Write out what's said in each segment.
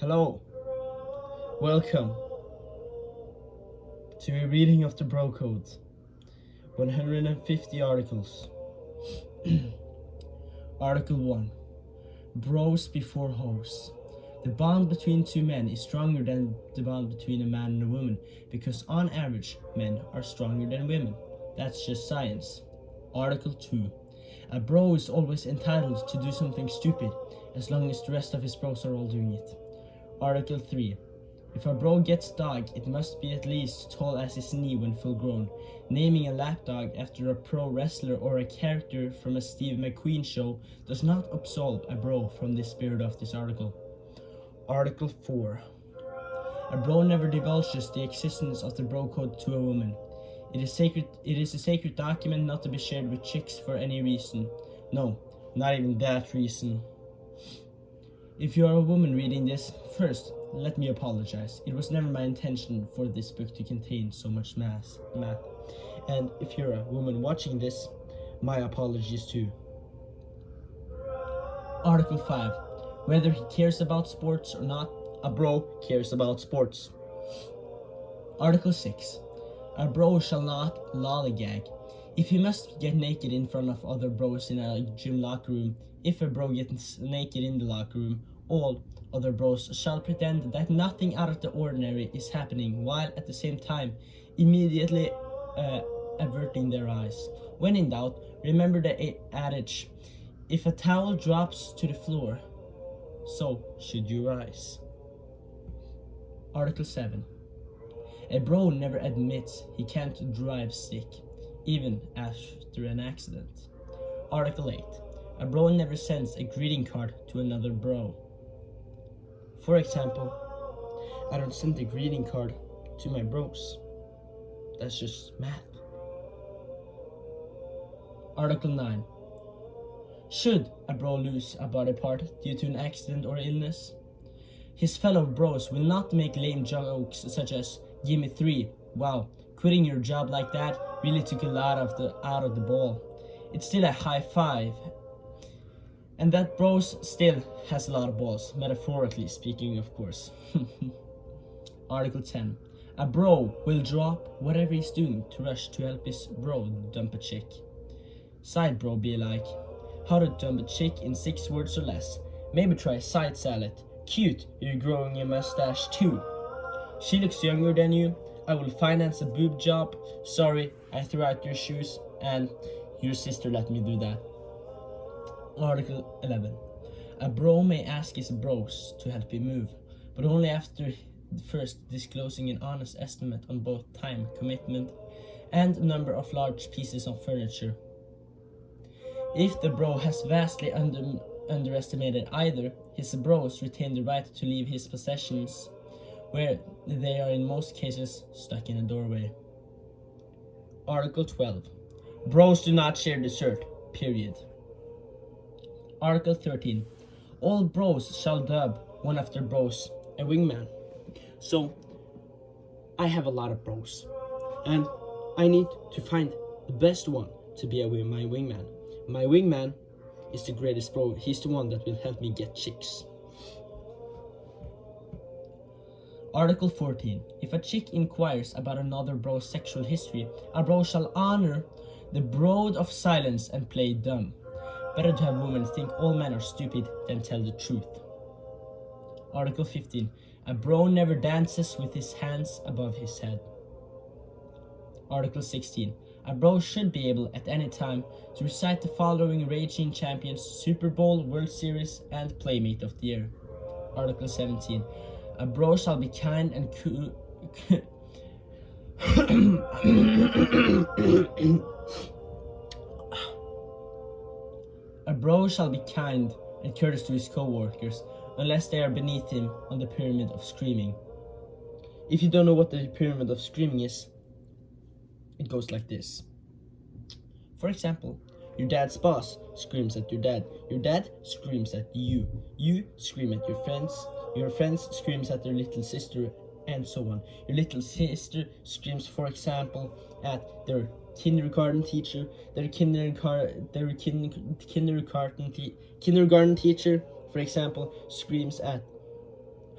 Hello, welcome to a reading of the Bro Code. 150 articles. Article 1. Bros before hoes. The bond between two men is stronger than the bond between a man and a woman because on average, men are stronger than women. That's just science. Article 2. A bro is always entitled to do something stupid as long as the rest of his bros are all doing it. Article 3. If a bro gets dog, it must be at least tall as his knee when full grown. Naming a lapdog after a pro wrestler or a character from a Steve McQueen show does not absolve a bro from the spirit of this article. Article 4. A bro never divulges the existence of the bro code to a woman. It is a sacred document not to be shared with chicks for any reason. No, not even that reason. If you are a woman reading this, first, let me apologize. It was never my intention for this book to contain so much math. And if you're a woman watching this, my apologies too. Article 5. Whether he cares about sports or not, a bro cares about sports. Article 6. A bro shall not lollygag. If he must get naked in front of other bros in a gym locker room, if a bro gets naked in the locker room, all other bros shall pretend that nothing out of the ordinary is happening, while at the same time immediately averting their eyes. When in doubt, remember the adage, if a towel drops to the floor, so should you rise. Article 7. A bro never admits he can't drive stick, even after an accident. Article 8. A bro never sends a greeting card to another bro. For example, I don't send a greeting card to my bros. That's just math. Article 9. Should a bro lose a body part due to an accident or illness, his fellow bros will not make lame jokes such as, "Give me 3, wow, quitting your job like that really took a lot out of the ball. It's still a high five." And that bros still has a lot of balls, metaphorically speaking, of course. Article 10. A bro will drop whatever he's doing to rush to help his bro dump a chick. Side bro be like, how to dump a chick in 6 words or less. Maybe try side salad. Cute, you're growing a mustache too. She looks younger than you. I will finance a boob job. Sorry, I threw out your shoes and your sister let me do that. Article 11. A bro may ask his bros to help him move, but only after first disclosing an honest estimate on both time, commitment, and number of large pieces of furniture. If the bro has vastly underestimated either, his bros retain the right to leave his possessions where they are in most cases stuck in a doorway. Article 12. Bros do not share dessert, period. Article 13. All bros shall dub one of their bros a wingman. So, I have a lot of bros, and I need to find the best one to be my wingman. My wingman is the greatest bro. He's the one that will help me get chicks. Article 14. If a chick inquires about another bro's sexual history, a bro shall honor the broad of silence and play dumb. Better to have women think all men are stupid than tell the truth. Article 15. A bro never dances with his hands above his head. Article 16. A bro should be able at any time to recite the following Raging Champions Super Bowl, World Series, and Playmate of the Year. Article 17. A bro shall be kind and A bro shall be kind and courteous to his co-workers, unless they are beneath him on the pyramid of screaming. If you don't know what the pyramid of screaming is, it goes like this. For example, your dad's boss screams at your dad screams at you scream at your friends screams at their little sister, and so on. Your little sister screams, for example, at their kindergarten teacher. Their kindergarten teacher, for example, screams at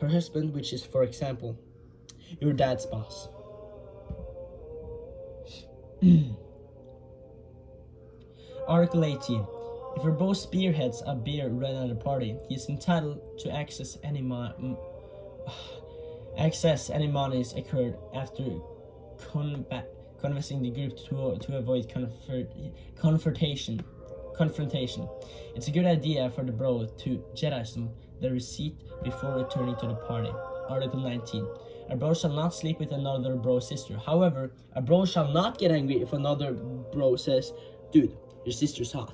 her husband, which is, for example, your dad's boss. Article 18. If her bro spearheads a beer run at a party, he is entitled to access any monies occurred after convincing the group to avoid confrontation. It's a good idea for the bro to jettison the receipt before returning to the party. Article 19. A bro shall not sleep with another bro's sister. However, a bro shall not get angry if another bro says, "Dude, your sister's hot."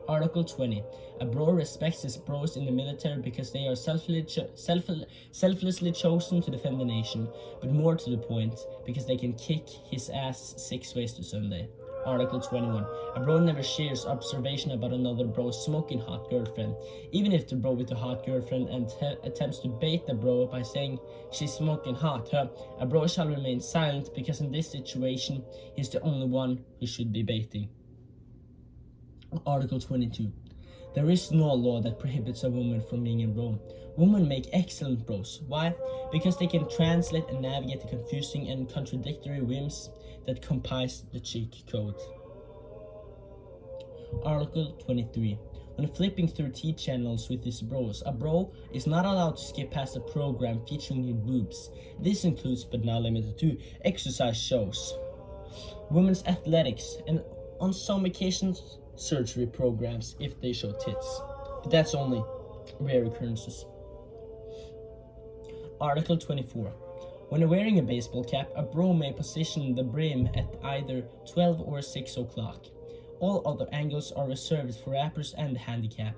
Article 20. A bro respects his bros in the military because they are selflessly chosen to defend the nation, but more to the point, because they can kick his ass 6 ways to Sunday. Article 21. A bro never shares observation about another bro's smoking hot girlfriend, even if the bro with the hot girlfriend attempts to bait the bro by saying, "She's smoking hot, huh?" A bro shall remain silent, because in this situation, he's the only one who should be baiting. Article 22. There is no law that prohibits a woman from being a bro. Women make excellent bros. Why? Because they can translate and navigate the confusing and contradictory whims that comprise the cheek code. Article 23. When flipping through T channels with his bros, a bro is not allowed to skip past a program featuring your boobs. This includes, but not limited to, exercise shows, women's athletics, and on some occasions, surgery programs if they show tits. But that's only rare occurrences. Article 24. When wearing a baseball cap, a bro may position the brim at either 12 or 6 o'clock. All other angles are reserved for rappers and the handicapped.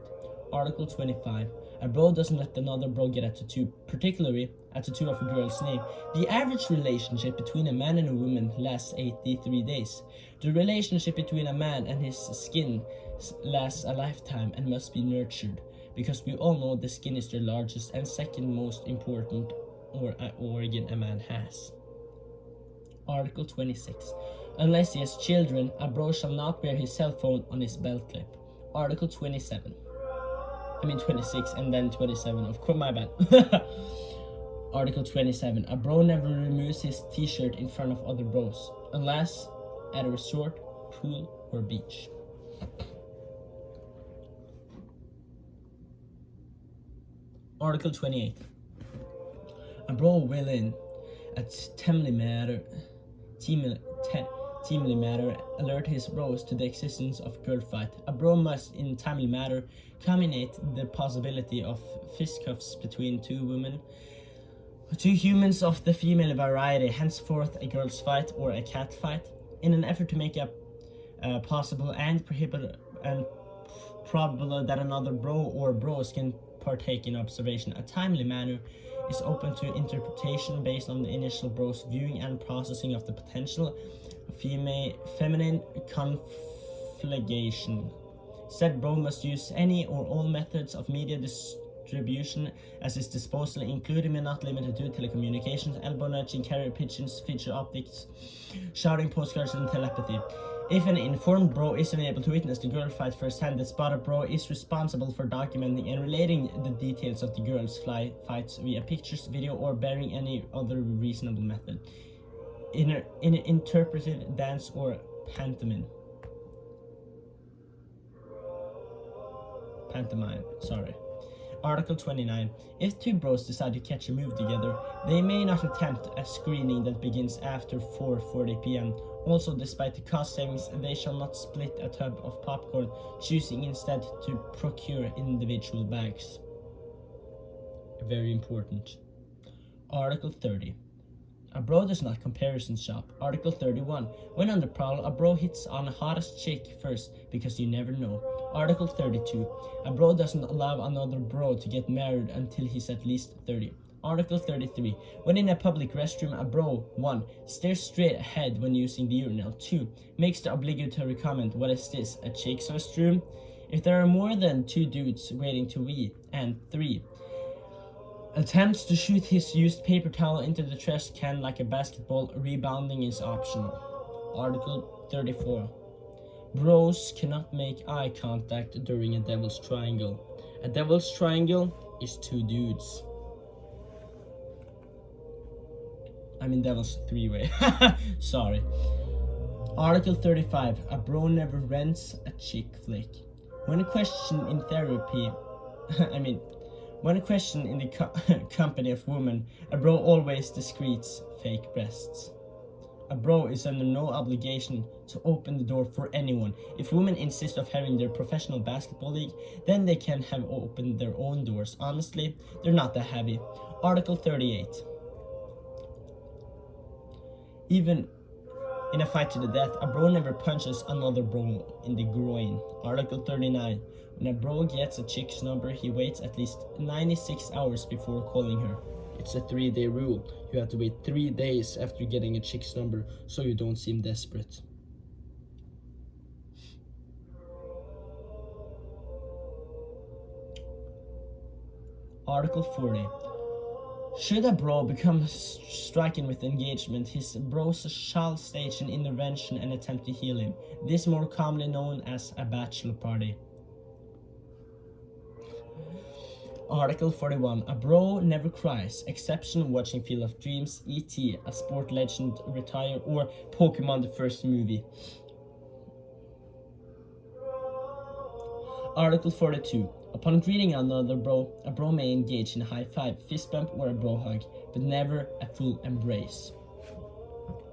Article 25. A bro doesn't let another bro get a tattoo, particularly a tattoo of a girl's name. The average relationship between a man and a woman lasts 83 days. The relationship between a man and his skin lasts a lifetime and must be nurtured, because we all know the skin is the largest and second most important organ a man has. Article 26. Unless he has children, a bro shall not wear his cell phone on his belt clip. Article 26 and then 27. Of course, my bad. Article 27. A bro never removes his t-shirt in front of other bros, unless at a resort, pool, or beach. Article 28. A bro will in a timely matter alert his bros to the existence of girl fight. A bro must in timely matter communicate the possibility of fisticuffs between two humans of the female variety, henceforth a girl's fight or a cat fight, in an effort to make it possible and probable that another bro or bros can partake in observation. A timely manner is open to interpretation based on the initial bro's viewing and processing of the potential feminine conflagration. Said bro must use any or all methods of media distribution at his disposal, including but not limited to telecommunications, elbow nudging, carrier pigeons, feature optics, shouting, postcards, and telepathy. If an informed bro is unable to witness the girl fight firsthand, the spotted bro is responsible for documenting and relating the details of the girls' fights via pictures, video, or bearing any other reasonable method. In interpretive dance or pantomime. Article 29. If two bros decide to catch a move together, they may not attempt a screening that begins after 4:40 p.m. Also, despite the cost savings, they shall not split a tub of popcorn, choosing instead to procure individual bags. Very important. Article 30. A bro does not comparison shop. Article 31. When on the prowl, a bro hits on the hottest chick first, because you never know. Article 32. A bro doesn't allow another bro to get married until he's at least 30. Article 33. When in a public restroom, a bro 1. Stares straight ahead when using the urinal. 2. Makes the obligatory comment, "What is this, a chick's restroom?" if there are more than 2 dudes waiting to wee. And 3. Attempts to shoot his used paper towel into the trash can like a basketball. Rebounding is optional. Article 34. Bros cannot make eye contact during a devil's triangle. A devil's triangle is two dudes. I mean devil's three-way. Sorry. Article 35. A bro never rents a chick flick. When a question in therapy, when a question in the company of women, a bro always discreets fake breasts. A bro is under no obligation to open the door for anyone. If women insist of having their professional basketball league, then they can have opened their own doors. Honestly, they're not that heavy. Article 38. Even in a fight to the death, a bro never punches another bro in the groin. Article 39. When a bro gets a chick's number, he waits at least 96 hours before calling her. It's a 3-day rule. You have to wait 3 days after getting a chick's number so you don't seem desperate. Article 40. Should a bro become stricken with engagement, his bros shall stage an intervention and attempt to heal him. This more commonly known as a bachelor party. Article 41. A bro never cries, exception watching Field of Dreams, E.T., A Sport Legend Retire, or Pokemon the first movie. Article 42. Upon greeting another bro, a bro may engage in a high five, fist bump, or a bro hug, but never a full embrace.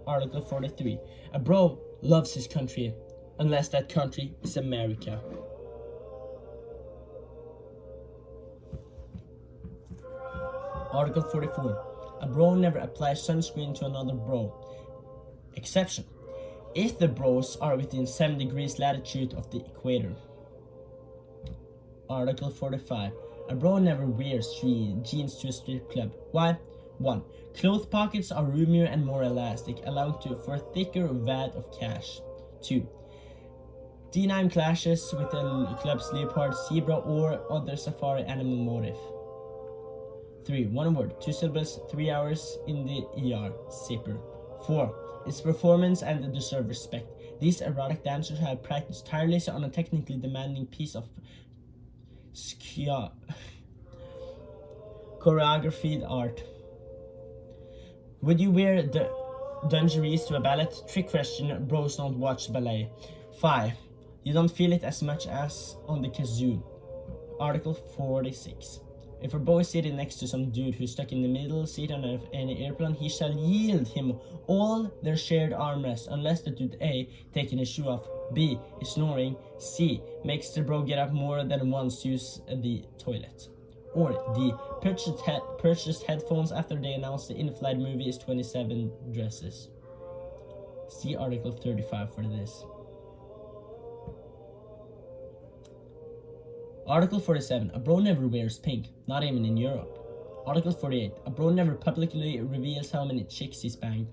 Article 43. A bro loves his country, unless that country is America. Article 44. A bro never applies sunscreen to another bro. Exception. If the bros are within 7 degrees latitude of the equator. Article 45. A bro never wears jeans to a strip club. Why? 1. Clothes pockets are roomier and more elastic, allowing for a thicker vat of cash. 2. D9 clashes with the club's leopard, zebra, or other safari animal motif. 3. One word, 2 syllables, 3 hours in the ER, zipper. 4. Its performance and deserve respect. These erotic dancers have practiced tirelessly on a technically demanding piece of choreographed art. Would you wear the dungarees to a ballet? Trick question, bros don't watch ballet. 5. You don't feel it as much as on the kazoo. Article 46. If a boy is sitting next to some dude who's stuck in the middle seat on any airplane, he shall yield him all their shared armrests unless the dude A, taking his shoe off, B, is snoring, C, makes the bro get up more than once to use the toilet, or D, purchased headphones after they announced the in-flight movie is 27 dresses. See Article 35 for this. Article 47. A bro never wears pink, not even in Europe. Article 48. A bro never publicly reveals how many chicks he's banged.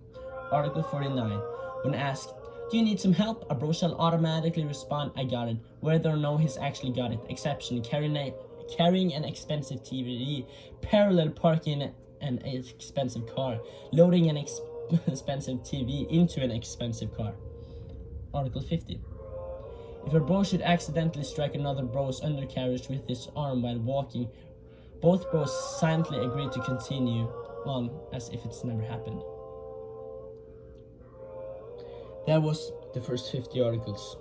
Article 49. When asked, do you need some help? A bro shall automatically respond, I got it, whether or no he's actually got it. Exception, carrying an expensive TV, parallel parking an expensive car, loading an expensive TV into an expensive car. Article 50. If a bro should accidentally strike another bro's undercarriage with his arm while walking, both bros silently agree to continue on as if it's never happened. That was the first 50 articles.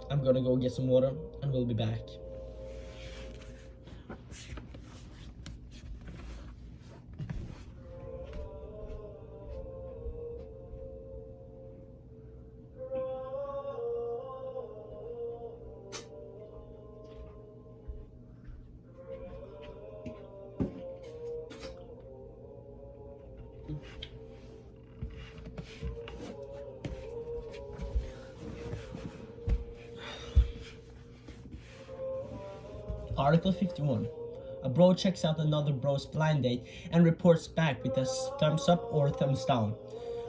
I'm gonna go get some water and we'll be back. Article 51. A bro checks out another bro's blind date and reports back with a thumbs up or thumbs down.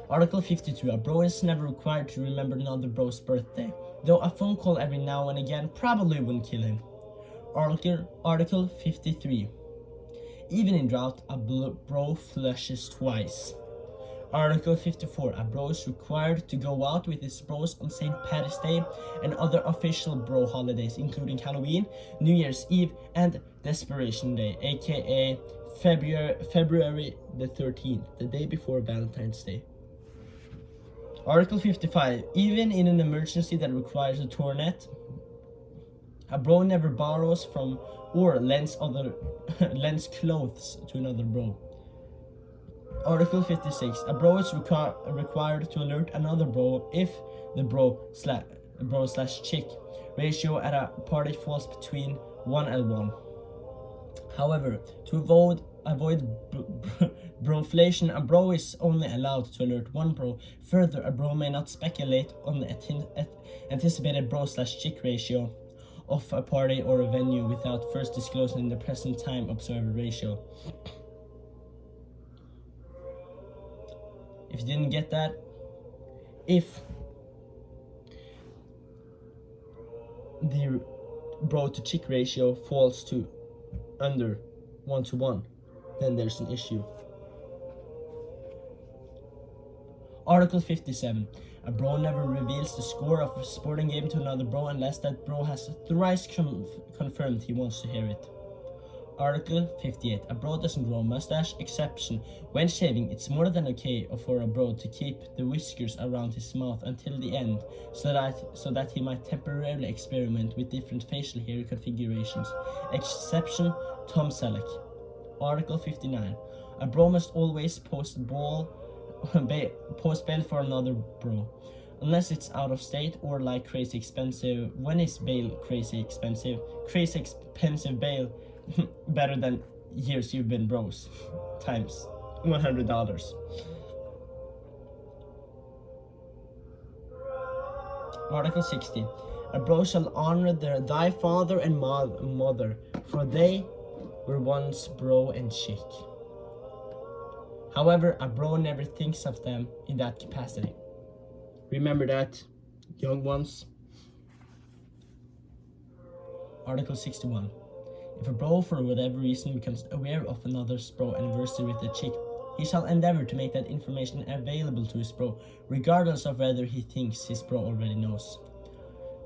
Article 52. A bro is never required to remember another bro's birthday, though a phone call every now and again probably wouldn't kill him. Article 53. Even in drought, a bro flushes twice. Article 54. A bro is required to go out with his bros on St. Paddy's Day and other official bro holidays, including Halloween, New Year's Eve, and Desperation Day, aka February the 13th, the day before Valentine's Day. Article 55. Even in an emergency that requires a tournet, a bro never borrows from or lends clothes to another bro. Article 56. A bro is required to alert another bro if the bro/chick ratio at a party falls between 1 and 1. However, to avoid broflation, a bro is only allowed to alert one bro. Further, a bro may not speculate on the anticipated bro/chick ratio of a party or a venue without first disclosing the present time observed ratio. If you didn't get that, if the bro to chick ratio falls to under 1:1, then there's an issue. Article 57. A bro never reveals the score of a sporting game to another bro unless that bro has thrice confirmed he wants to hear it. Article 58. A bro doesn't grow a mustache. Exception: when shaving, it's more than okay for a bro to keep the whiskers around his mouth until the end, so that he might temporarily experiment with different facial hair configurations. Exception: Tom Selleck. Article 59. A bro must always post bail for another bro, unless it's out of state or like crazy expensive. When is bail crazy expensive? Crazy expensive bail better than years you've been bros times $100. Article 60. A bro shall honor thy father and mother, for they were once bro and chick. However, a bro never thinks of them in that capacity. Remember that, young ones. Article 61. If a bro for whatever reason becomes aware of another's bro anniversary with a chick, he shall endeavor to make that information available to his bro, regardless of whether he thinks his bro already knows.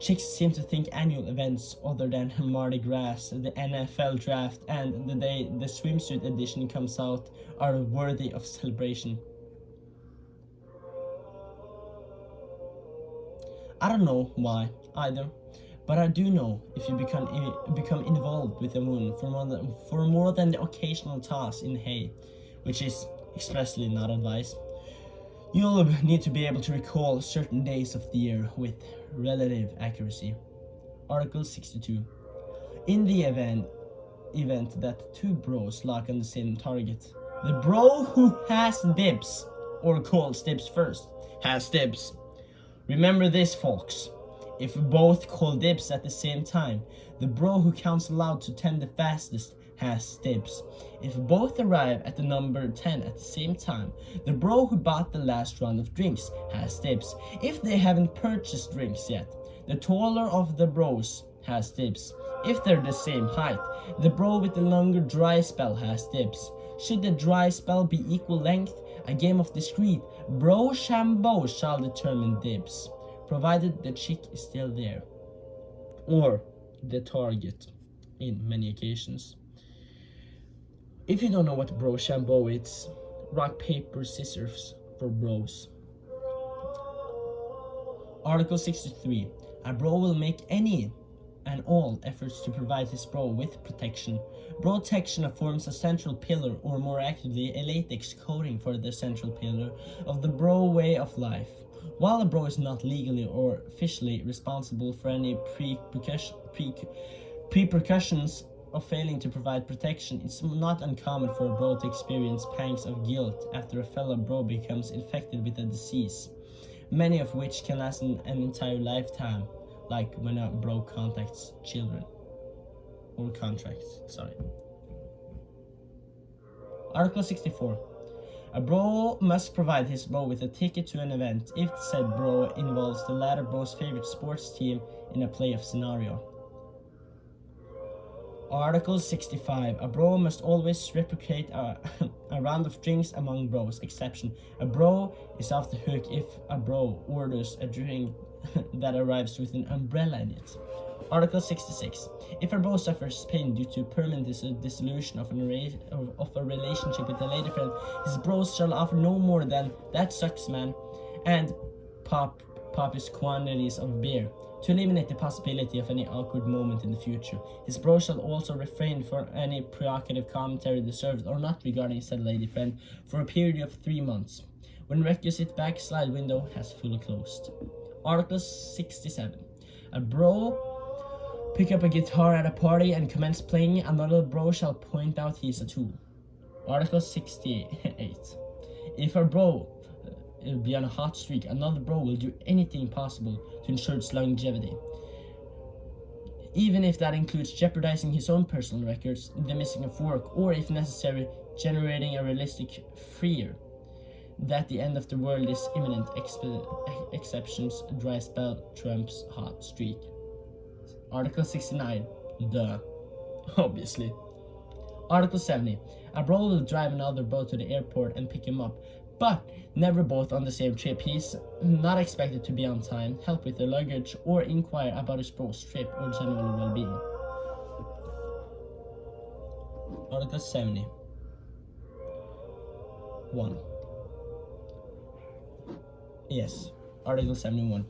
Chicks seem to think annual events other than Mardi Gras, the NFL draft, and the day the swimsuit edition comes out are worthy of celebration. I don't know why either, but I do know if you become involved with a woman for more than the occasional toss in hay, which is expressly not advised, you'll need to be able to recall certain days of the year with relative accuracy. Article 62. In the event that two bros lock on the same target, the bro who has dibs, or calls dibs first, has dibs. Remember this, folks. If both call dibs at the same time, the bro who counts aloud to 10 the fastest has dibs. If both arrive at the number 10 at the same time, the bro who bought the last round of drinks has dibs. If they haven't purchased drinks yet, the taller of the bros has dibs. If they're the same height, the bro with the longer dry spell has dibs. Should the dry spell be equal length, a game of discreet bro-shambo shall determine dibs, provided the chick is still there, or the target in many occasions. If you don't know what bro-shambo is, rock, paper, scissors for bros. Article 63. A bro will make any and all efforts to provide his bro with protection. Protection forms a central pillar, or more accurately, a latex coating for the central pillar of the bro way of life. While a bro is not legally or officially responsible for any repercussions of failing to provide protection, it's not uncommon for a bro to experience pangs of guilt after a fellow bro becomes infected with a disease, many of which can last an entire lifetime, like when a bro contracts. Article 64. A bro must provide his bro with a ticket to an event if said bro involves the latter bro's favorite sports team in a playoff scenario. Article 65. A bro must always reciprocate a round of drinks among bros. Exception. A bro is off the hook if a bro orders a drink that arrives with an umbrella in it. Article 66. If a bro suffers pain due to permanent dissolution of a relationship with a lady friend, his bros shall offer no more than "that sucks, man" and poppish quantities of beer, to eliminate the possibility of any awkward moment in the future. His bro shall also refrain from any provocative commentary deserved or not regarding said lady friend for a period of 3 months, when requisite backslide window has fully closed. Article 67. A bro pick up a guitar at a party and commence playing, another bro shall point out he is a tool. Article 68. If a bro be on a hot streak, another bro will do anything possible to ensure its longevity, even if that includes jeopardizing his own personal records, the missing of work, or if necessary, generating a realistic fear that the end of the world is imminent. Exceptions: dry spell trumps hot streak. Article 69. Duh. Obviously. Article 70. A bro will drive another bro to the airport and pick him up, but never both on the same trip. He's not expected to be on time, help with their luggage, or inquire about his bro's trip or general well-being. Article 70. 1. Yes, Article 71.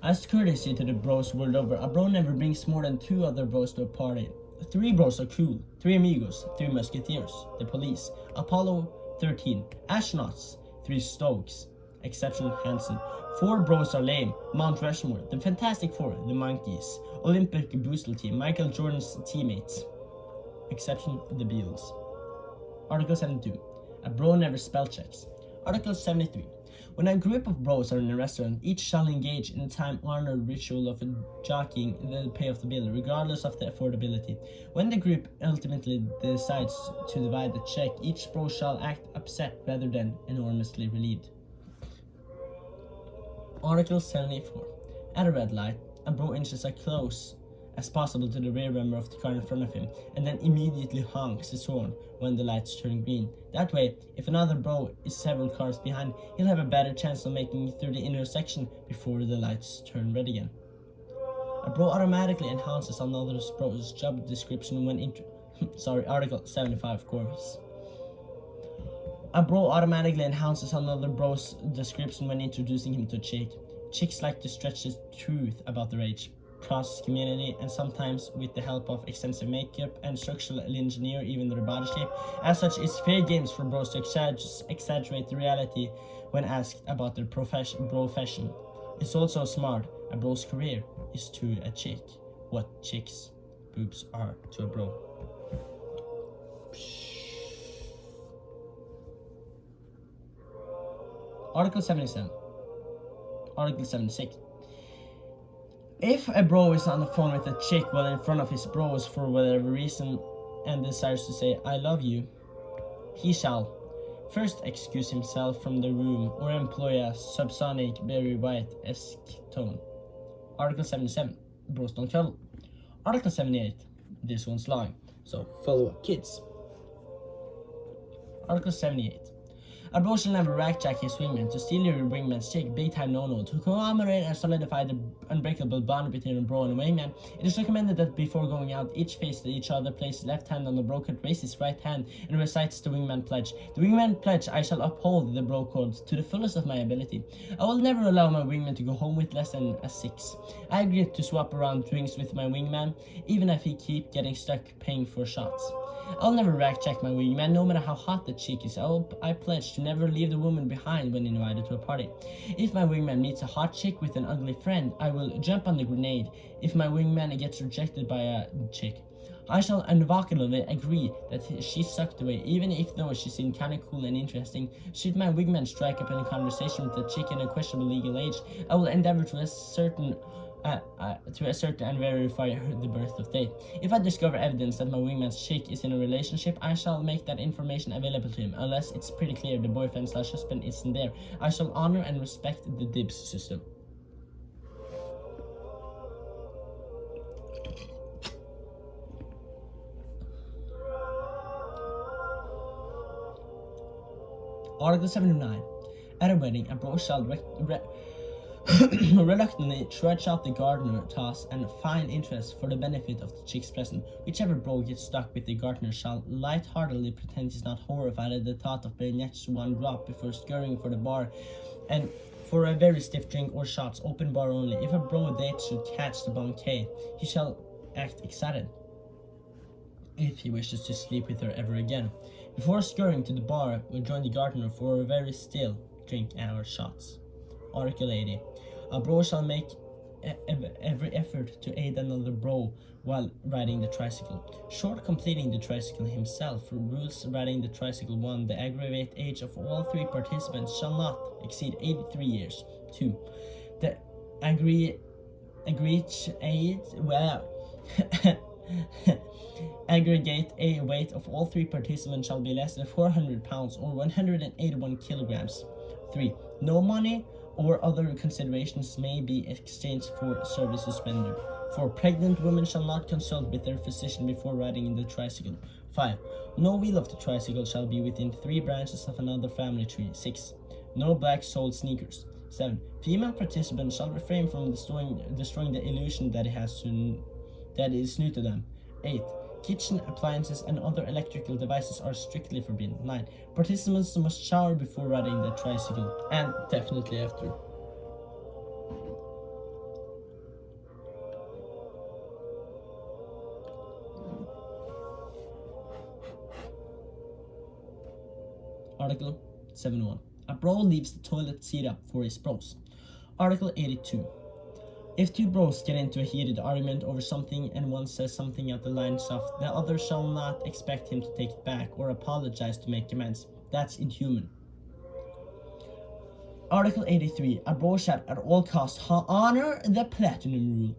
As courtesy to the bros world over, a bro never brings more than 2 other bros to a party. 3 bros are cool, 3 amigos, 3 musketeers, the police, Apollo 13, astronauts, 3 Stokes, exception Hansen. 4 bros are lame, Mount Rushmore, the Fantastic Four, the Monkees, Olympic Boostle team, Michael Jordan's teammates, exception the Beatles. Article 72. A bro never spell checks. Article 73. When a group of bros are in a restaurant, each shall engage in a time-honored ritual of jockeying the pay of the bill, regardless of the affordability. When the group ultimately decides to divide the check, each bro shall act upset rather than enormously relieved. Article 74. At a red light, a bro inches as close as possible to the rear member of the car in front of him, and then immediately honks his horn when the lights turn green. That way, if another bro is several cars behind, he'll have a better chance of making it through the intersection before the lights turn red again. A bro automatically enhances another bro's job description when Article 75, of course. A bro automatically enhances another bro's description when introducing him to a chick. Chicks like to stretch the truth about their age, process community, and sometimes with the help of extensive makeup and structural engineer even their body shape. As such, it's fair games for bros to exaggerate the reality when asked about their profession. It's also smart. A bro's career is to a chick what chicks' boobs are to a bro. Article 77. Article 76. If a bro is on the phone with a chick while in front of his bros for whatever reason and desires to say "I love you," he shall first excuse himself from the room or employ a subsonic Barry White-esque tone. Article 77. Bros don't cuddle. Article 78. This one's long, so follow up, kids. Article 78. A bro shall never rackjack his wingman. To steal your wingman's chick, big time no-no. To commemorate and solidify the unbreakable bond between a bro and a wingman, it is recommended that before going out, each faces each other, places left hand on the bro code, raises his right hand, and recites the wingman pledge. The wingman pledge: I shall uphold the bro code to the fullest of my ability. I will never allow my wingman to go home with less than a 6. I agree to swap around drinks with my wingman, even if he keep getting stuck paying for shots. I'll never rackjack my wingman, no matter how hot the chick is. I pledge to never leave the woman behind when invited to a party. If my wingman meets a hot chick with an ugly friend, I will jump on the grenade. If my wingman gets rejected by a chick, I shall unequivocally agree that she's sucked away, even if though she seemed kinda cool and interesting. Should my wingman strike up in a conversation with a chick in a questionable legal age, I will endeavor to ascertain and verify the birth of date. If I discover evidence that my wingman's chick is in a relationship, I shall make that information available to him, unless it's pretty clear the boyfriend/husband isn't there. I shall honor and respect the dibs system. Article 79. At a wedding, a bro shall reluctantly stretch out the gardener toss and find interest for the benefit of the chicks present. Whichever bro gets stuck with the gardener shall lightheartedly pretend he's not horrified at the thought of being next to one drop before scurrying for the bar and for a very stiff drink or shots, open bar only. If a bro date should catch the bouquet, he shall act excited if he wishes to sleep with her ever again. Before scurrying to the bar, will join the gardener for a very still drink or shots. Article 80. A bro shall make every effort to aid another bro while riding the tricycle, short completing the tricycle himself. Rules riding the tricycle: 1. The aggregate age of all 3 participants shall not exceed 83 years. 2. The aggregate weight of all 3 participants shall be less than 400 pounds or 181 kilograms. 3. No money or other considerations may be exchanged for services rendered. 4. Pregnant women shall not consult with their physician before riding in the tricycle. 5. No wheel of the tricycle shall be within 3 branches of another family tree. 6. No black-soled sneakers. 7. Female participants shall refrain from destroying the illusion that is new to them. 8. Kitchen appliances and other electrical devices are strictly forbidden. 9. Participants must shower before riding the tricycle, and definitely after. Article 71. A bro leaves the toilet seat up for his bros. Article 82. If 2 bros get into a heated argument over something and one says something at the lines of, the other shall not expect him to take it back or apologize to make amends. That's inhuman. Article 83. A bro shall at all costs honor the platinum rule.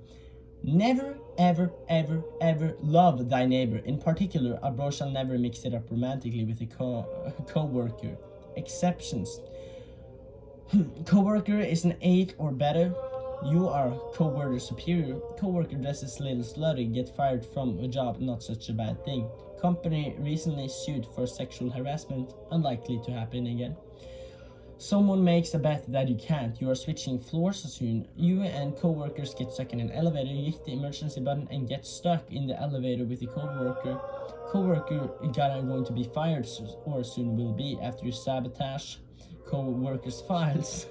Never, ever, ever, ever love thy neighbor. In particular, a bro shall never mix it up romantically with a co-worker. Exceptions. Co-worker is an 8 or better. You are co-worker superior. Co-worker dresses a little slutty, get fired from a job, not such a bad thing. Company recently sued for sexual harassment, unlikely to happen again. Someone makes a bet that you can't. You are switching floors soon. You and co-workers get stuck in an elevator. You hit the emergency button and get stuck in the elevator with the co-worker. Co-worker are going to be fired or soon will be after you sabotage co-workers' files.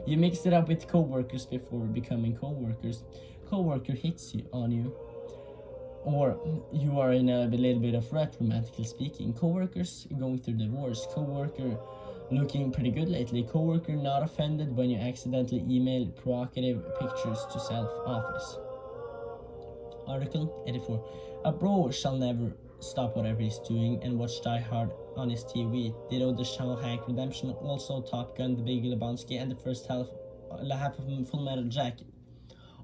You mixed it up with co-workers before becoming co-workers. Co-worker hits on you, or you are in a little bit of rut, romantically speaking. Co-workers going through divorce. Co-worker looking pretty good lately. Co-worker not offended when you accidentally email provocative pictures to self-office. Article 84. A bro shall never stop whatever he's doing and watch Die Hard on his TV. Ditto the Shawshank Redemption, also Top Gun, The Big Lebowski, and the first half of Full Metal Jacket.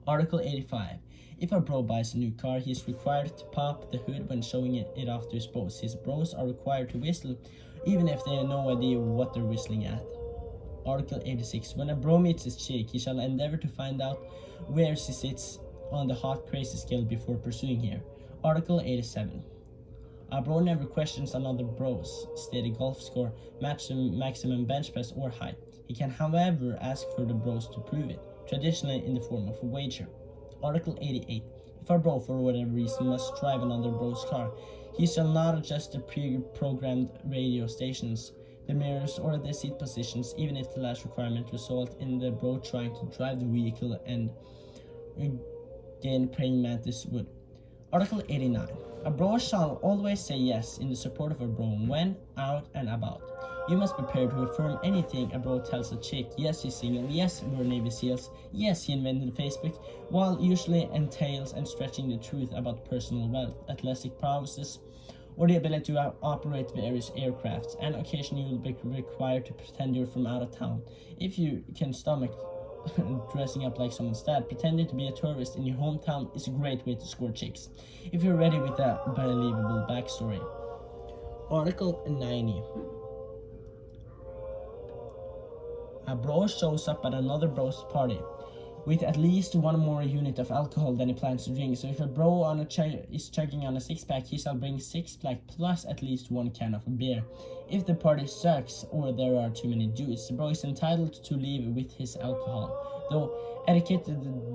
Article 85. If a bro buys a new car, he is required to pop the hood when showing it off to his bros. His bros are required to whistle, even if they have no idea what they're whistling at. Article 86. When a bro meets his chick, he shall endeavor to find out where she sits on the hot crazy scale before pursuing her. Article 87. A bro never questions another bro's stated golf score, maximum bench press, or height. He can, however, ask for the bros to prove it, traditionally in the form of a wager. Article 88. If a bro, for whatever reason, must drive another bro's car, he shall not adjust the pre-programmed radio stations, the mirrors, or the seat positions, even if the last requirement result in the bro trying to drive the vehicle and gain praying mantis would. Article 89. A bro shall always say yes in the support of a bro when out and about. You must prepare to affirm anything a bro tells a chick. Yes, he's single. Yes, we're Navy SEALs. Yes, he invented Facebook, while usually entails and stretching the truth about personal wealth, athletic prowesses, or the ability to operate various aircrafts, and occasionally you will be required to pretend you're from out of town. If you can stomach dressing up like someone's dad, pretending to be a tourist in your hometown is a great way to score chicks, if you're ready with a believable backstory. Article 90. A bro shows up at another bro's party. with at least one more unit of alcohol than he plans to drink. So if a bro on is chugging on a 6-pack, he shall bring 6-pack plus at least 1 can of beer. If the party sucks or there are too many dudes, the bro is entitled to leave with his alcohol, though etiquette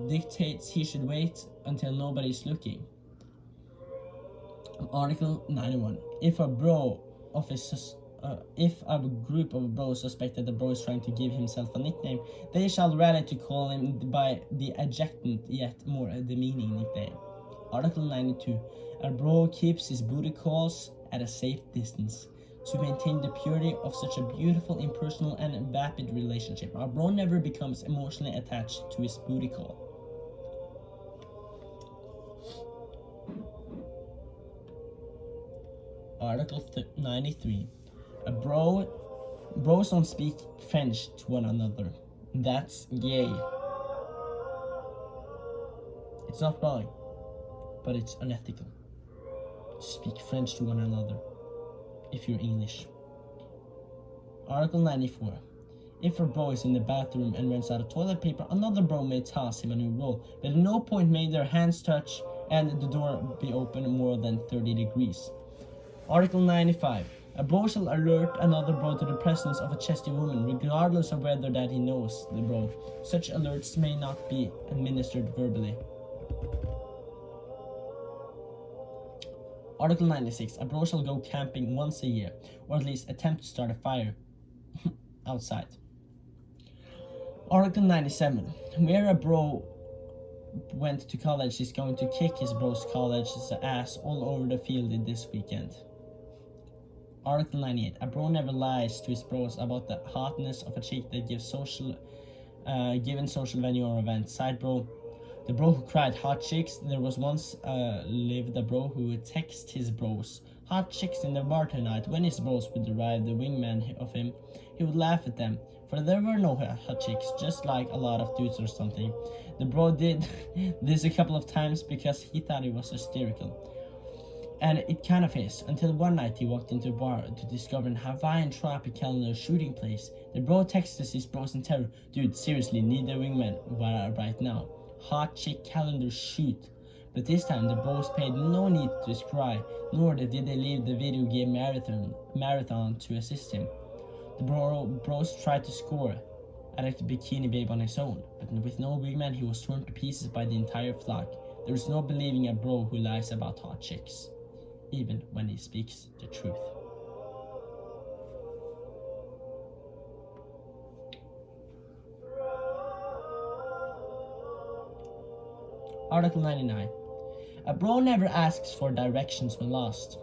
dictates he should wait until nobody is looking. Article 91. If a group of bros suspect that the bro is trying to give himself a nickname, they shall rally to call him by the adjectant yet more demeaning nickname. Article 92. A bro keeps his booty calls at a safe distance to maintain the purity of such a beautiful, impersonal, and vapid relationship. A bro never becomes emotionally attached to his booty call. Article 93. Bros don't speak French to one another. That's gay. It's not wrong, but it's unethical to speak French to one another if you're English. Article 94. If a bro is in the bathroom and runs out of toilet paper, another bro may toss him a new roll, but at no point may their hands touch and the door be open more than 30 degrees. Article 95. A bro shall alert another bro to the presence of a chesty woman, regardless of whether that he knows the bro. Such alerts may not be administered verbally. Article 96. A bro shall go camping once a year, or at least attempt to start a fire outside. Article 97. Where a bro went to college, he's going to kick his bro's college's ass all over the field this weekend. Article 98. A bro never lies to his bros about the hotness of a chick that gives given social venue or event. Side bro. The bro who cried hot chicks. There was once lived a bro who would text his bros hot chicks in the bar tonight. When his bros would arrive, the wingman of him, he would laugh at them, for there were no hot chicks, just like a lot of dudes or something. The bro did this a couple of times because he thought it was hysterical. And it kind of is, until one night he walked into a bar to discover an Hawaiian tropic calendar shooting place. The bro texts his bros in terror, dude, seriously, need a wingman right now. Hot chick calendar shoot. But this time the bros paid no need to his cry, nor did they leave the video game marathon to assist him. The bros tried to score at a bikini babe on his own, but with no wingman he was torn to pieces by the entire flock. There is no believing a bro who lies about hot chicks, even when he speaks the truth. Article 99. A bro never asks for directions when lost.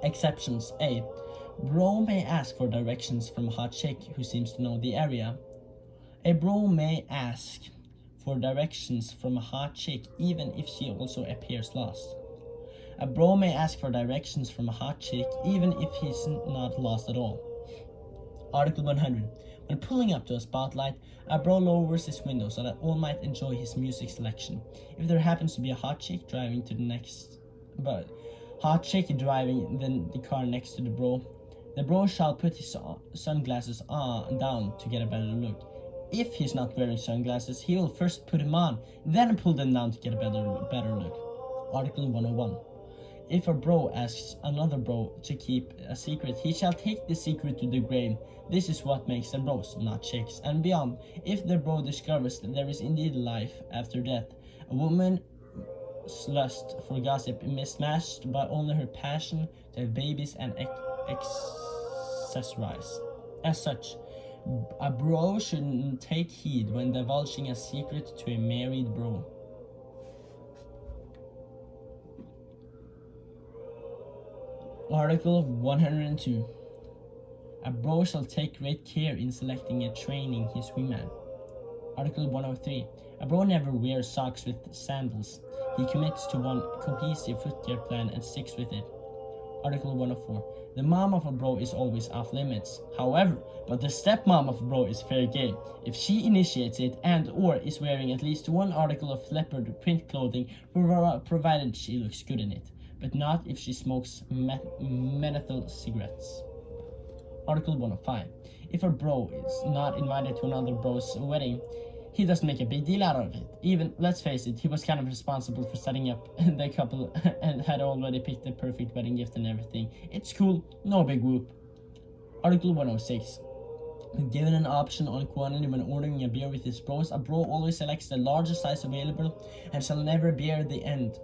Exceptions. A. Bro may ask for directions from a hot chick who seems to know the area. A bro may ask for directions from a hot chick even if she also appears lost. A bro may ask for directions from a hot chick even if he's not lost at all. Article 100. When pulling up to a spotlight, a bro lowers his window so that all might enjoy his music selection. If there happens to be a hot chick driving the car next to the bro shall put his sunglasses down to get a better look. If he's not wearing sunglasses, he will first put them on, then pull them down to get a better look. Article 101. If a bro asks another bro to keep a secret, he shall take the secret to the grave. This is what makes them bros, not chicks. And beyond, if the bro discovers that there is indeed life after death, a woman's lust for gossip is matched by only her passion to have babies and accessorize. As such, a bro shouldn't take heed when divulging a secret to a married bro. Article 102. A bro shall take great care in selecting and training his wingman. Article 103. A bro never wears socks with sandals. He commits to one cohesive footgear plan and sticks with it. Article 104. The mom of a bro is always off limits. However, but the stepmom of a bro is fair game if she initiates it and or is wearing at least one article of leopard print clothing, provided she looks good in it, but not if she smokes menthol cigarettes. Article 105. If a bro is not invited to another bro's wedding, he doesn't make a big deal out of it. Even, let's face it, he was kind of responsible for setting up the couple and had already picked the perfect wedding gift and everything. It's cool, no big whoop. Article 106. Given an option on quantity when ordering a beer with his bros, a bro always selects the largest size available and shall never bear the end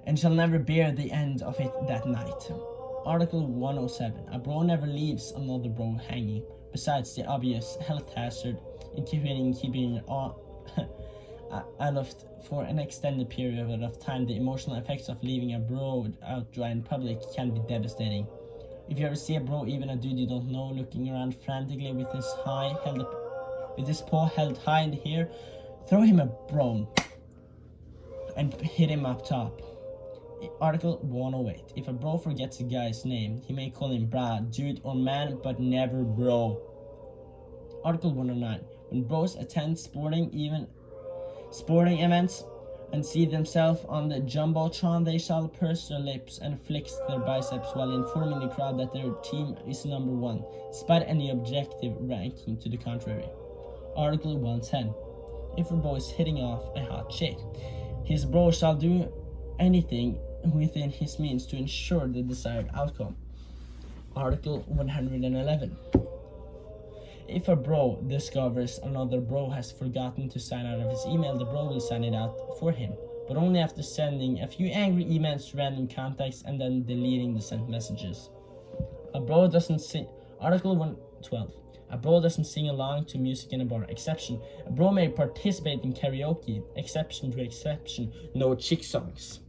of it that night. Article 107. A bro never leaves another bro hanging. Besides the obvious health hazard in keeping aloft for an extended period of time, the emotional effects of leaving a bro out dry in public can be devastating. If you ever see a bro, even a dude you don't know, looking around frantically with his paw held high in the air, throw him a bone and hit him up top. Article 108. If a bro forgets a guy's name, he may call him Brad, dude, or man, but never bro. Article 109. When bros attend sporting events and see themselves on the jumbotron, they shall purse their lips and flex their biceps while informing the crowd that their team is number one, despite any objective ranking to the contrary. Article 110. If a bro is hitting off a hot chick, his bro shall do anything within his means to ensure the desired outcome. Article 111. If a bro discovers another bro has forgotten to sign out of his email, the bro will sign it out for him, but only after sending a few angry emails to random contacts and then deleting the sent messages. A bro doesn't sing. Article 112. A bro doesn't sing along to music in a bar. Exception. A bro may participate in karaoke. Exception to exception. No chick songs.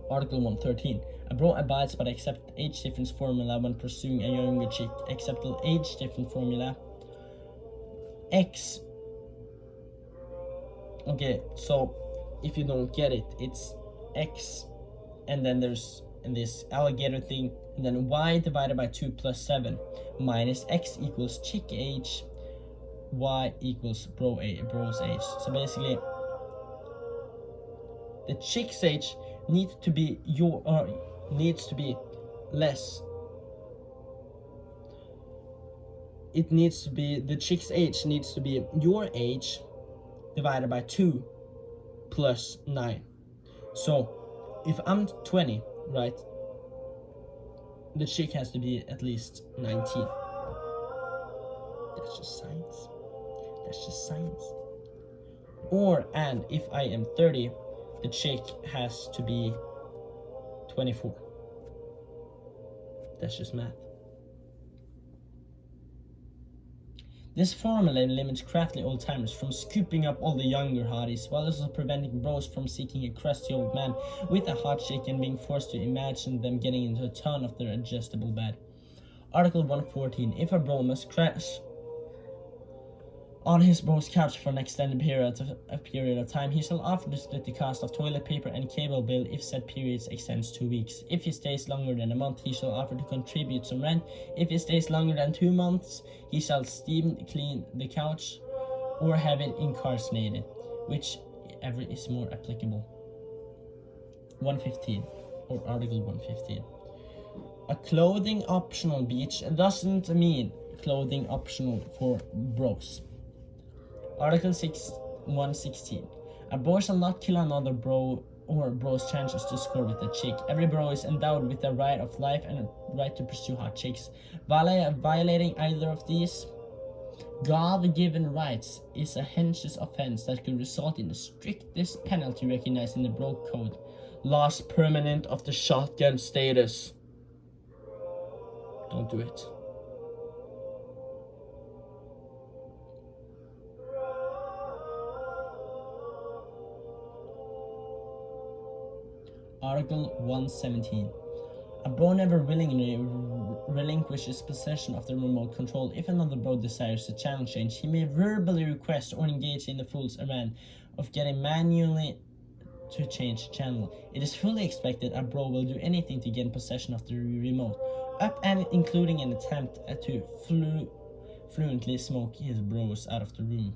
Article 113. A bro abides by the accepted age difference formula when pursuing a younger chick. Accepted age difference formula. X. Okay, so if you don't get it, it's X, and then there's this alligator thing, and then Y divided by 2 plus 7 minus X equals chick age, Y equals bro's age. So basically, the chick's age needs to be less. It needs to be, the chick's age needs to be your age divided by 2 plus 9. So if I'm 20, right, the chick has to be at least 19. That's just science. That's just science. And if I am 30, the chick has to be 24. That's just math. This formula limits crafty old-timers from scooping up all the younger hotties, while also preventing bros from seeking a crusty old man with a hot chick and being forced to imagine them getting into a ton of their adjustable bed. Article 114. If a bro must crash on his bro's couch for an extended period of time, he shall offer to split the cost of toilet paper and cable bill if said periods extends 2 weeks. If he stays longer than a month, he shall offer to contribute some rent. If he stays longer than 2 months, he shall steam clean the couch or have it incarcerated, whichever is more applicable. 115, or Article 115. A clothing optional beach doesn't mean clothing optional for bros. Article 116. A bro shall not kill another bro or bro's chances to score with a chick. Every bro is endowed with the right of life and a right to pursue hot chicks. Violating either of these God-given rights is a heinous offense that could result in the strictest penalty recognized in the bro code. Loss permanent of the shotgun status. Don't do it. Article 117. A bro never willingly relinquishes possession of the remote control. If another bro desires a channel change, he may verbally request or engage in the fool's errand of getting manually to change channel. It is fully expected a bro will do anything to get in possession of the remote, up and including an attempt to fluently smoke his bros out of the room.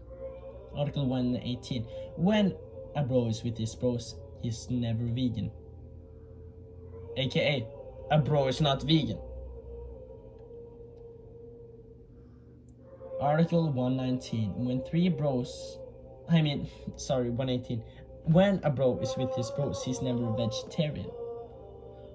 Article 118. When a bro is with his bros, he's never vegan. AKA, a bro is not vegan. Article 119. When 118. When a bro is with his bros, he's never vegetarian.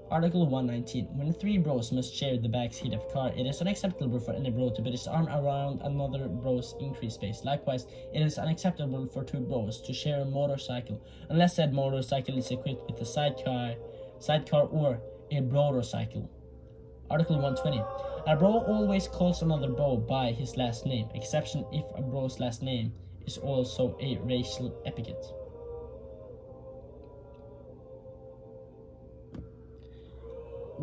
Article 119. When three bros must share the backseat of a car, it is unacceptable for any bro to put his arm around another bro's increased space. Likewise, it is unacceptable for two bros to share a motorcycle, unless said motorcycle is equipped with a sidecar or a brodercycle. Article 120. A bro always calls another bro by his last name, exception if a bro's last name is also a racial epithet.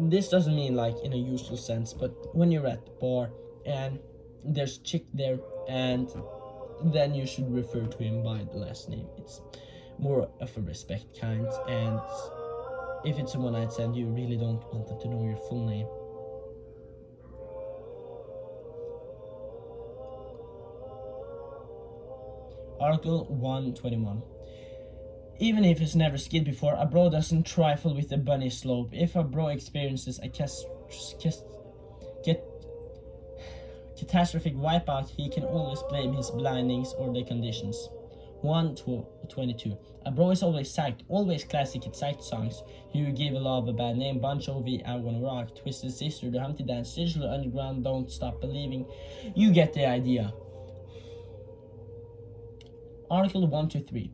This doesn't mean like in a usual sense, but when you're at the bar and there's a chick there, and then you should refer to him by the last name. It's more of a respect kind, and if it's a one night stand, you really don't want them to know your full name. Article 121. Even if he's never skied before, a bro doesn't trifle with the bunny slope. If a bro experiences a catastrophic wipeout, he can always blame his blindings or the conditions. 122. A bro is always psyched, always classic hit psyched songs. You Give a Love a Bad Name, Bon Jovi, I Wanna Rock, Twisted Sister, The Humpty Dance, Digital Underground, Don't Stop Believing. You get the idea. Article 123.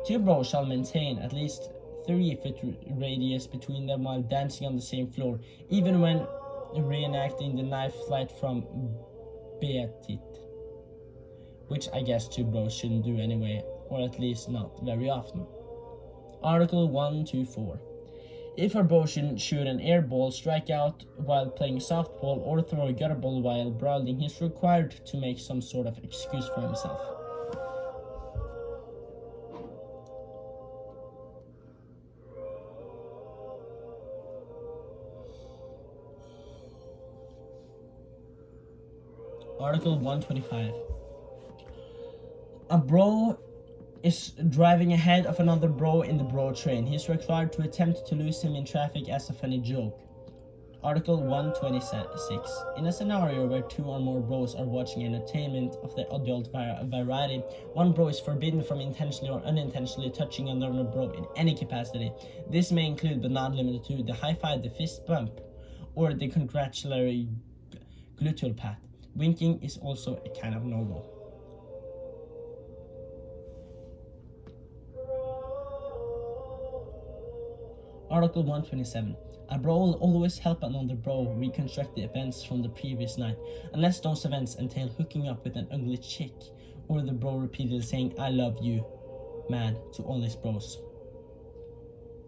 Two bros shall maintain at least 3-foot radius between them while dancing on the same floor, even when reenacting the knife flight from Beatit. Which I guess two bros shouldn't do anyway, or at least not very often. Article 124. If a bro shouldn't shoot an air ball, strike out while playing softball, or throw a gutter ball while brawling, he's required to make some sort of excuse for himself. Article 125. A bro is driving ahead of another bro in the bro train. He is required to attempt to lose him in traffic as a funny joke. Article 126. In a scenario where two or more bros are watching entertainment of the adult variety, one bro is forbidden from intentionally or unintentionally touching another bro in any capacity. This may include, but not limited to, the high five, the fist bump, or the congratulatory gluteal pat. Winking is also a kind of no-go. Article 127. A bro will always help another bro reconstruct the events from the previous night, unless those events entail hooking up with an ugly chick, or the bro repeatedly saying, I love you, man, to all his bros.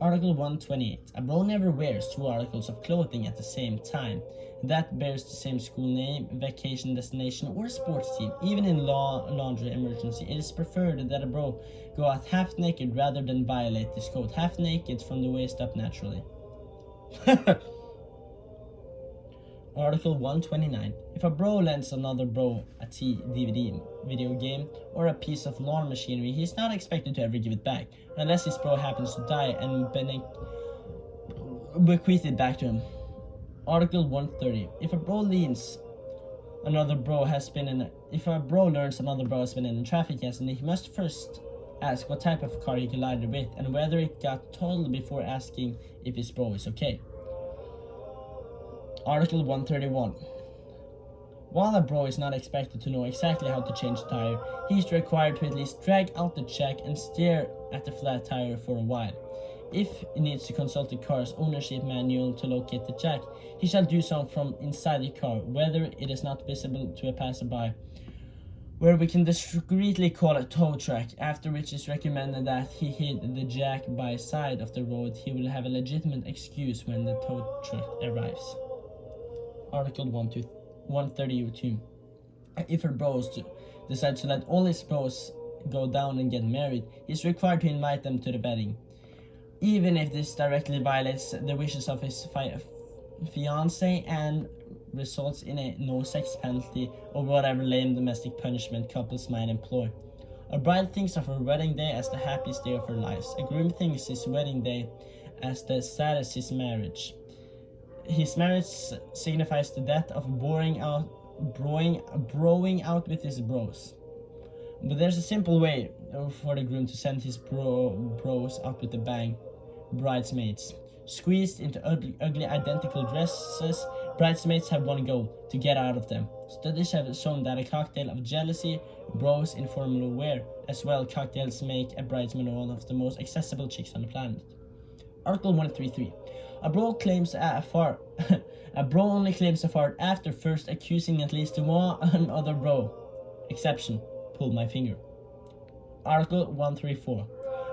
Article 128. A bro never wears two articles of clothing at the same time that bears the same school name, vacation destination, or sports team. Even in laundry emergency, it is preferred that a bro go out half naked rather than violate this code. Half naked from the waist up naturally. Article 129. If a bro lends another bro a DVD, video game, or a piece of lawn machinery, he is not expected to ever give it back, unless his bro happens to die and bequeath it back to him. Article 130. If a bro learns another bro has been in a traffic accident, he must first ask what type of car he collided with and whether it got totaled before asking if his bro is okay. Article 131. While a bro is not expected to know exactly how to change a tire, he is required to at least drag out the jack and stare at the flat tire for a while. If he needs to consult the car's ownership manual to locate the jack, he shall do so from inside the car, whether it is not visible to a passerby, where we can discreetly call a tow truck, after which is recommended that he hid the jack by side of the road. He will have a legitimate excuse when the tow truck arrives. Article 132. If a bro decides to let all his bros go down and get married, he is required to invite them to the wedding, even if this directly violates the wishes of his fiancé and results in a no-sex penalty or whatever lame domestic punishment couples might employ. A bride thinks of her wedding day as the happiest day of her lives. A groom thinks his wedding day as the saddest his marriage. His marriage signifies the death of boring out broing out with his bros. But there's a simple way for the groom to send his bros out with the bang. Bridesmaids. Squeezed into ugly identical dresses, bridesmaids have one goal: to get out of them. Studies have shown that a cocktail of jealousy, bros in formal wear, as well cocktails make a bridesmaid one of the most accessible chicks on the planet. Article 133. A bro claims a fart. A bro only claims a fart after first accusing at least one other bro. Exception: pull my finger. Article 134.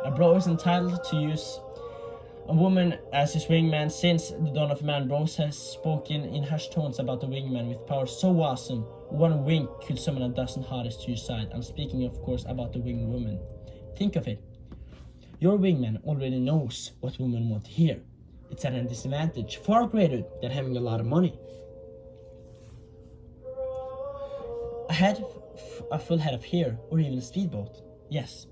A bro is entitled to use a woman as his wingman since the dawn of man. Bros has spoken in hushed tones about the wingman with power so awesome, one wink could summon a dozen hottest to your side. I'm speaking, of course, about the winged woman. Think of it. Your wingman already knows what women want to hear. It's at a disadvantage far greater than having a lot of money. A full head of hair, or even a speedboat. Yes.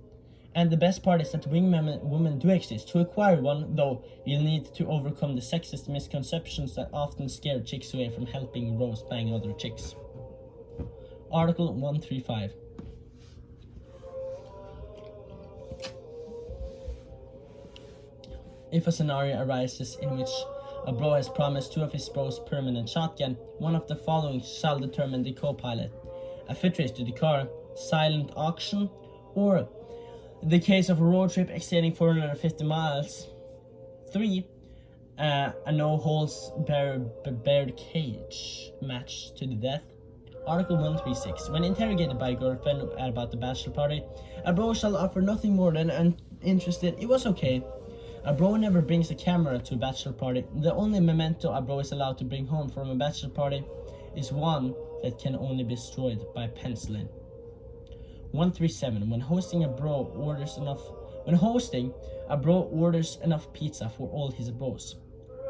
And the best part is that women do exist. To acquire one, though, you'll need to overcome the sexist misconceptions that often scare chicks away from helping bros bang other chicks. Article 135. If a scenario arises in which a bro has promised two of his bros permanent shotgun, one of the following shall determine the co-pilot: a foot race to the car, silent auction, or the case of a road trip exceeding 450 miles. 3. A no-holds-barred cage match to the death. Article 136. When interrogated by a girlfriend about the bachelor party, a bro shall offer nothing more than uninterested, "It was okay." A bro never brings a camera to a bachelor party. The only memento a bro is allowed to bring home from a bachelor party is one that can only be destroyed by penicillin. 137. When hosting, a bro orders enough pizza for all his bros.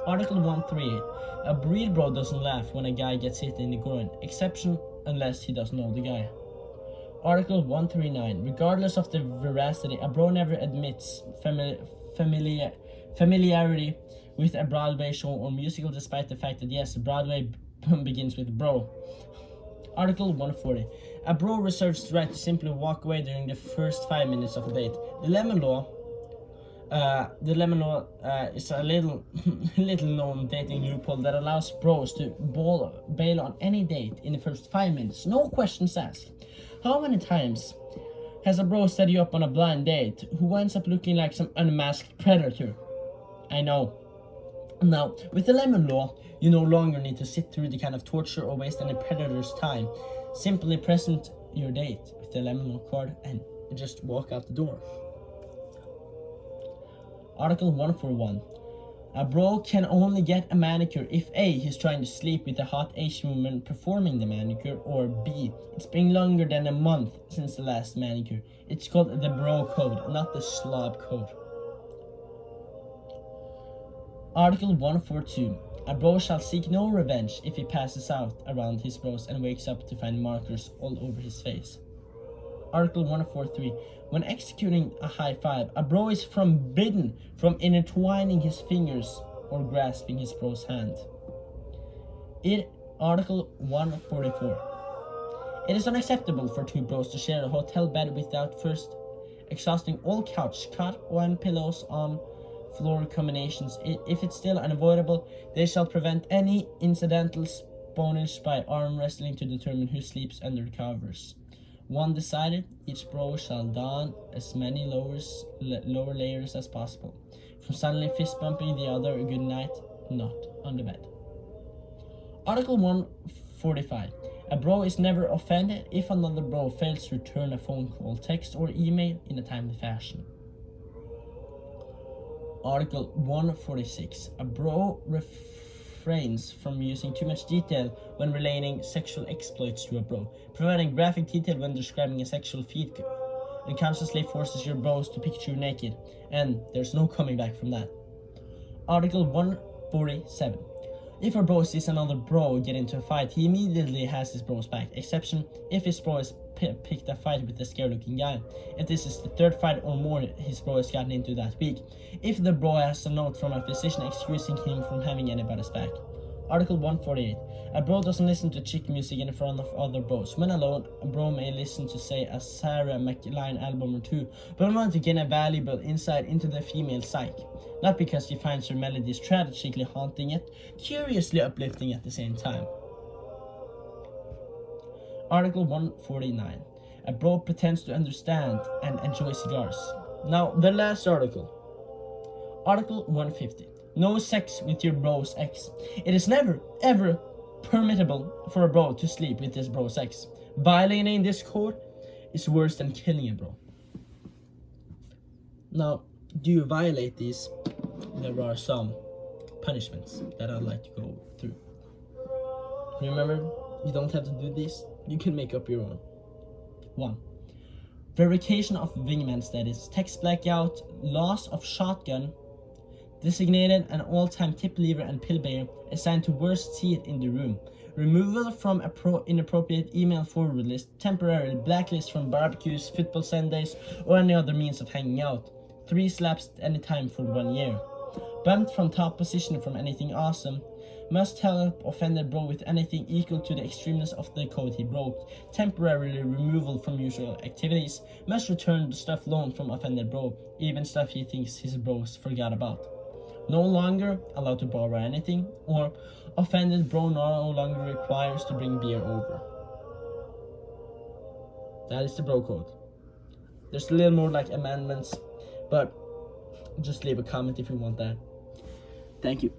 Article 138. A breed bro doesn't laugh when a guy gets hit in the groin, exception unless he doesn't know the guy. Article 139. Regardless of the veracity, a bro never admits familiarity with a Broadway show or musical, despite the fact that yes, Broadway begins with bro. Article 140. A bro reserves the right to simply walk away during the first 5 minutes of a date. The lemon law is a little known dating loophole that allows bros to bail on any date in the first 5 minutes. No questions asked. How many times has a bro set you up on a blind date who ends up looking like some unmasked predator? I know. Now, with the lemon law, you no longer need to sit through the kind of torture or waste any predator's time. Simply present your date with the lemon law card and just walk out the door. Article 141. A bro can only get a manicure if A. he's trying to sleep with a hot Asian woman performing the manicure, or B. it's been longer than a month since the last manicure. It's called the bro code, not the slob code. Article 142. A bro shall seek no revenge if he passes out around his bros and wakes up to find markers all over his face. Article 143. When executing a high five, a bro is forbidden from intertwining his fingers or grasping his bro's hand. Article 144. It is unacceptable for two bros to share a hotel bed without first exhausting all couch, cot, and pillows on floor combinations. If it's still unavoidable, they shall prevent any incidental spionage by arm wrestling to determine who sleeps under the covers. One decided, each bro shall don as many lower layers as possible. From suddenly fist bumping the other a good night, not on the bed. Article 145. A bro is never offended if another bro fails to return a phone call, text, or email in a timely fashion. Article 146. A bro refrains from using too much detail when relating sexual exploits to a bro, providing graphic detail when describing a sexual feat, and consciously forces your bros to picture you naked, and there's no coming back from that. Article 147. If a bro sees another bro get into a fight, he immediately has his bro's back, exception if his bro has picked a fight with a scary looking guy. If this is the third fight or more his bro has gotten into that week. If the bro has a note from a physician excusing him from having anybody's back. Article 148. A bro doesn't listen to chick music in front of other bros. When alone, a bro may listen to, say, a Sarah McLachlan album or two, but want to gain a valuable insight into the female psyche. Not because he finds her melodies tragically haunting yet curiously uplifting at the same time. Article 149. A bro pretends to understand and enjoy cigars. Now, the last article. Article 150. No sex with your bro's ex. It is never, ever permissible for a bro to sleep with his bro's ex. Violating this code is worse than killing a bro. Now, do you violate these? There are some punishments that I'd like to go through. Remember, you don't have to do this. You can make up your own. 1. Verification of wingman status, text blackout, loss of shotgun, designated an all-time tip leaver and pillbearer assigned to worst seat in the room, removal from inappropriate email forward list, temporarily blacklist from barbecues, football Sundays, or any other means of hanging out, 3 slaps anytime for 1 year, bumped from top position from anything awesome, must help offended bro with anything equal to the extremeness of the code he broke, temporarily removal from usual activities, must return the stuff loaned from offended bro, even stuff he thinks his bros forgot about. No longer allowed to borrow anything, or offended bro no longer requires to bring beer over. That is the bro code. There's a little more like amendments, but just leave a comment if you want that. Thank you.